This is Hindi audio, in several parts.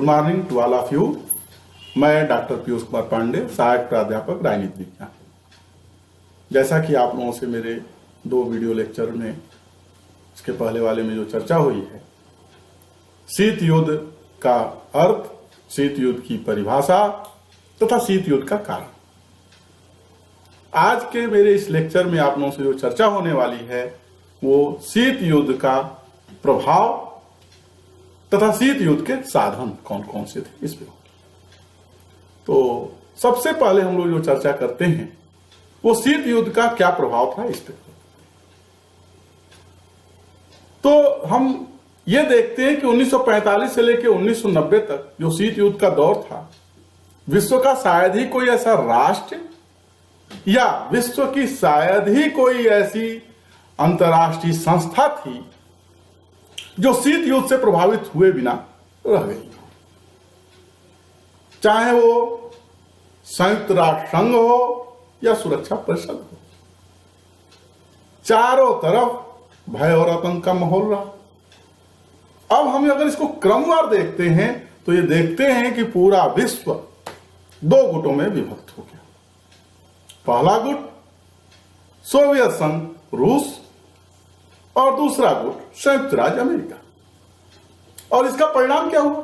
Good morning to all of you. मैं डॉक्टर पीयूष कुमार पांडे, सहायक प्राध्यापक राजनीति विज्ञान। जैसा कि आप लोगों से मेरे 2 वीडियो लेक्चर में, इसके पहले वाले में जो चर्चा हुई है, शीत युद्ध का अर्थ, शीत युद्ध की परिभाषा तथा शीत युद्ध का कारण, आज के मेरे इस लेक्चर में आप लोगों से जो चर्चा होने वाली है वो शीत युद्ध का प्रभाव तथा शीत युद्ध के साधन कौन कौन से थे इस पे। तो सबसे पहले हम लोग जो चर्चा करते हैं वो शीत युद्ध का क्या प्रभाव था इस पे। तो हम ये देखते हैं कि 1945 से लेकर 1990 तक जो शीत युद्ध का दौर था, विश्व का शायद ही कोई ऐसा राष्ट्र या विश्व की शायद ही कोई ऐसी अंतर्राष्ट्रीय संस्था थी जो शीत युद्ध से प्रभावित हुए बिना रह गई। चाहे वो संयुक्त राष्ट्र संघ हो या सुरक्षा परिषद हो, चारों तरफ भय और आतंक का माहौल रहा। अब हम अगर इसको क्रमवार देखते हैं तो ये देखते हैं कि पूरा विश्व 2 गुटों में विभक्त हो गया। पहला गुट सोवियत संघ रूस और दूसरा गुट संयुक्त राज्य अमेरिका। और इसका परिणाम क्या हुआ?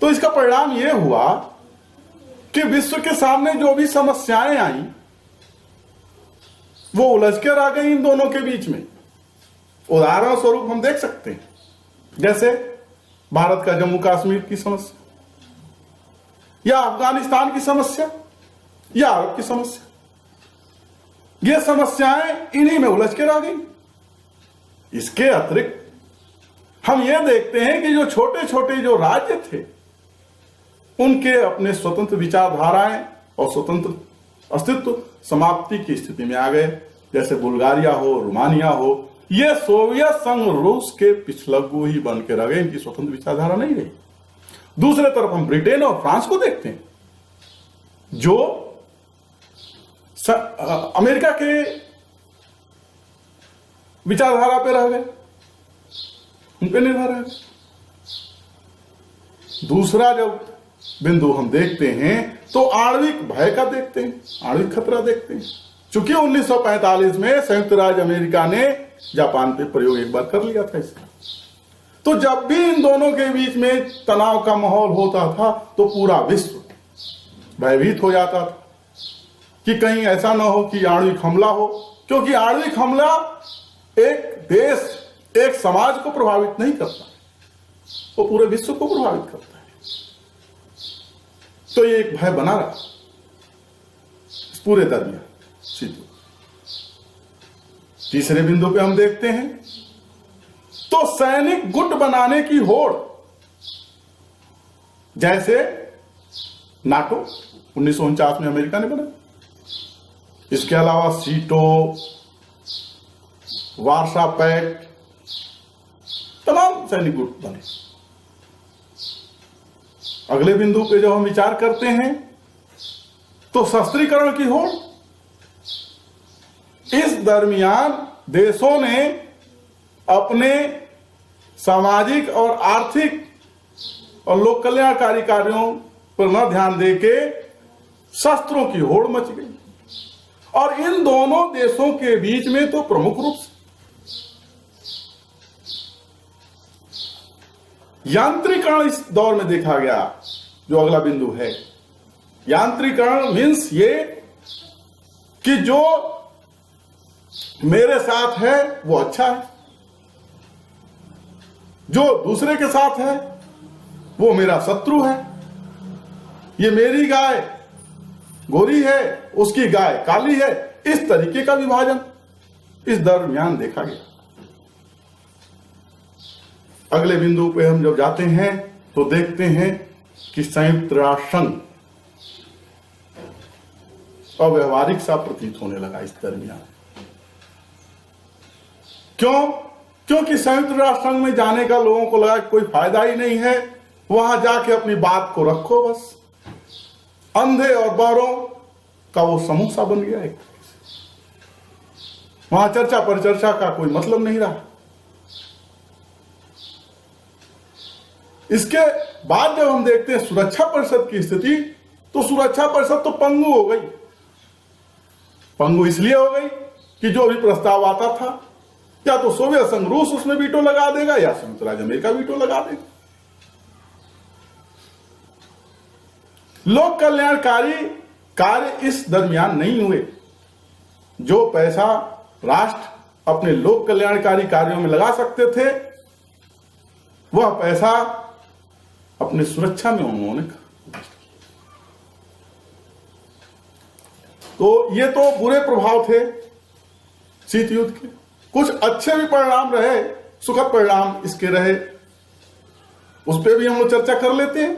तो इसका परिणाम यह हुआ कि विश्व के सामने जो भी समस्याएं आई वो उलझ कर आ गई इन दोनों के बीच में। उदाहरण स्वरूप हम देख सकते हैं, जैसे भारत का जम्मू कश्मीर की समस्या, या अफगानिस्तान की समस्या, या अरब की समस्या। ये समस्याएं इन्हीं में उलझ कर आ गई। इसके अतिरिक्त हम ये देखते हैं कि जो छोटे छोटे जो राज्य थे उनके अपने स्वतंत्र विचारधाराएं और स्वतंत्र अस्तित्व समाप्ति की स्थिति में आ गए। जैसे बुल्गारिया हो, रोमानिया हो, ये सोवियत संघ रूस के पिछलग्गू ही बन के रह गए, इनकी स्वतंत्र विचारधारा नहीं रही। दूसरे तरफ हम ब्रिटेन और फ्रांस को देखते हैं जो अमेरिका के विचारधारा पे रह गए, उन पे निर्भर है। दूसरा जब बिंदु हम देखते हैं तो आणविक भय का देखते हैं, आणविक खतरा देखते हैं। चूंकि 1945 में संयुक्त राज्य अमेरिका ने जापान पे प्रयोग एक बार कर लिया था इसका, तो जब भी इन दोनों के बीच में तनाव का माहौल होता था तो पूरा विश्व भयभीत हो जाता था कि कहीं ऐसा ना हो कि आणविक हमला हो, क्योंकि आणविक हमला एक देश, एक समाज को प्रभावित नहीं करता, वो पूरे विश्व को प्रभावित करता है। तो ये एक भय बना रहा इस पूरे दरमियान शीत। तीसरे बिंदु पे हम देखते हैं तो सैनिक गुट बनाने की होड़, जैसे नाटो 1949 में अमेरिका ने बनाया, इसके अलावा सीटो, वार्सा पैक्ट, तमाम सैनिक गुट बने। अगले बिंदु पे जब हम विचार करते हैं तो शस्त्रीकरण की होड़। इस दरमियान देशों ने अपने सामाजिक और आर्थिक और लोक कल्याणकारी कार्यों पर न ध्यान देके शस्त्रों की होड़ मच गई। और इन दोनों देशों के बीच में तो प्रमुख रूप से यांत्रिकरण इस दौर में देखा गया। जो अगला बिंदु है, यांत्रिकरण मीन्स ये कि जो मेरे साथ है वो अच्छा है, जो दूसरे के साथ है वो मेरा शत्रु है। ये मेरी गाय गोरी है, उसकी गाय काली है, इस तरीके का विभाजन इस दरमियान देखा गया। अगले बिंदु पे हम जब जाते हैं तो देखते हैं कि संयुक्त राष्ट्र संघ अव्यवहारिक सा प्रतीत होने लगा इस दरमियान। क्यों? क्योंकि संयुक्त राष्ट्र संघ में जाने का लोगों को लगा कि कोई फायदा ही नहीं है, वहां जाके अपनी बात को रखो बस। अंधे और बहरों का वो समूह सा बन गया एक। वहां चर्चा परिचर्चा का कोई मतलब नहीं रहा। इसके बाद जब हम देखते हैं सुरक्षा परिषद की स्थिति, तो सुरक्षा परिषद तो पंगु हो गई। पंगु इसलिए हो गई कि जो भी प्रस्ताव आता था, या तो सोवियत संघ रूस उसमें वीटो लगा देगा, या संयुक्त राज्य अमेरिका वीटो लगा देगा। लोक कल्याणकारी कार्य इस दरमियान नहीं हुए। जो पैसा राष्ट्र अपने लोक कल्याणकारी कार्यों में लगा सकते थे, वह पैसा अपनी सुरक्षा में उन्होंने तो ये तो बुरे प्रभाव थे शीत युद्ध के। कुछ अच्छे भी परिणाम रहे, सुखद परिणाम इसके रहे, उस पर भी हम लोग चर्चा कर लेते हैं।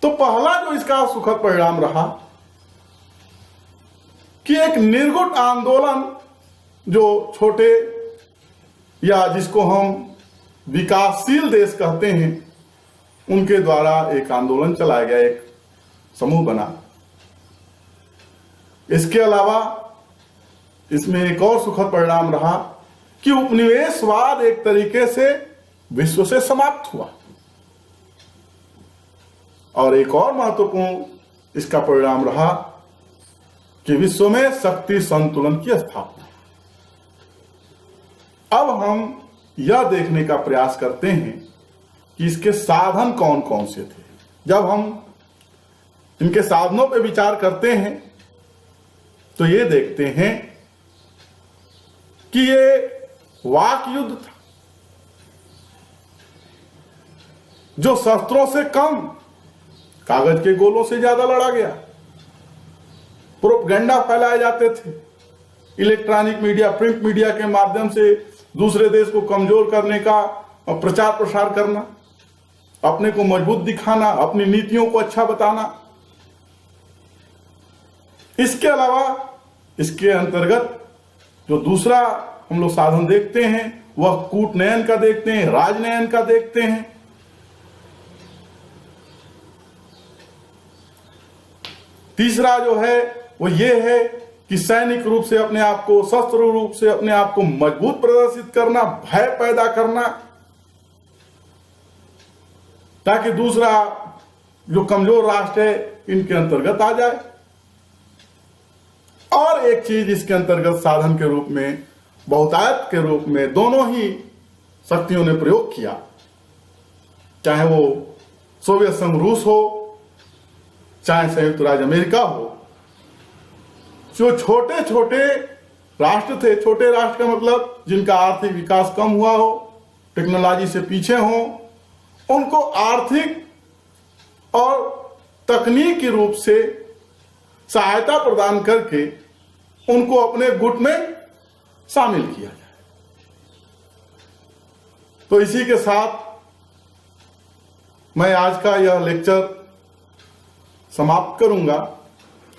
तो पहला जो इसका सुखद परिणाम रहा कि एक निर्गुण आंदोलन, जो छोटे या जिसको हम विकासशील देश कहते हैं, उनके द्वारा एक आंदोलन चलाया गया, एक समूह बना। इसके अलावा इसमें एक और सुखद परिणाम रहा कि उपनिवेशवाद एक तरीके से विश्व से समाप्त हुआ। और एक और महत्वपूर्ण इसका परिणाम रहा कि विश्व में शक्ति संतुलन की स्थापना। अब हम यह देखने का प्रयास करते हैं कि इसके साधन कौन कौन से थे। जब हम इनके साधनों पर विचार करते हैं तो ये देखते हैं कि ये वाक युद्ध था, जो शस्त्रों से कम कागज के गोलों से ज्यादा लड़ा गया। प्रोपगेंडा फैलाए जाते थे, इलेक्ट्रॉनिक मीडिया, प्रिंट मीडिया के माध्यम से दूसरे देश को कमजोर करने का प्रचार प्रसार करना, अपने को मजबूत दिखाना, अपनी नीतियों को अच्छा बताना। इसके अलावा इसके अंतर्गत जो दूसरा हम लोग साधन देखते हैं वह कूटनयन का देखते हैं, राजनयन का देखते हैं। तीसरा जो है वो ये है कि सैनिक रूप से अपने आप को, शस्त्र रूप से अपने आप को मजबूत प्रदर्शित करना, भय पैदा करना, ताकि दूसरा जो कमजोर राष्ट्र है इनके अंतर्गत आ जाए। और एक चीज इसके अंतर्गत साधन के रूप में, बहुतायत के रूप में दोनों ही शक्तियों ने प्रयोग किया, चाहे वो सोवियत संघ रूस हो, चाहे संयुक्त राज्य अमेरिका हो। जो छोटे छोटे राष्ट्र थे, छोटे राष्ट्र का मतलब जिनका आर्थिक विकास कम हुआ हो, टेक्नोलॉजी से पीछे हो, उनको आर्थिक और तकनीकी रूप से सहायता प्रदान करके उनको अपने गुट में शामिल किया जाए। तो इसी के साथ मैं आज का यह लेक्चर समाप्त करूंगा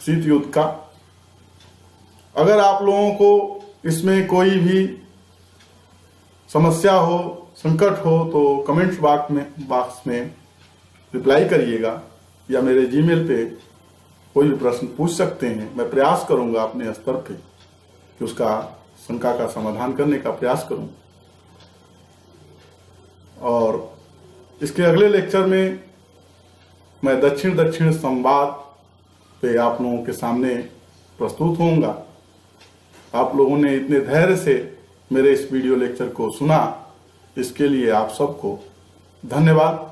शीत युद्ध का। अगर आप लोगों को इसमें कोई भी समस्या हो, संकट हो, तो कमेंट्स बॉक्स में रिप्लाई करिएगा, या मेरे जीमेल पे कोई भी प्रश्न पूछ सकते हैं। मैं प्रयास करूंगा अपने स्तर पे कि उसका शंका का समाधान करने का प्रयास करूं। और इसके अगले लेक्चर में मैं दक्षिण दक्षिण संवाद पे आप लोगों के सामने प्रस्तुत होऊंगा। आप लोगों ने इतने धैर्य से मेरे इस वीडियो लेक्चर को सुना, इसके लिए आप सबको धन्यवाद।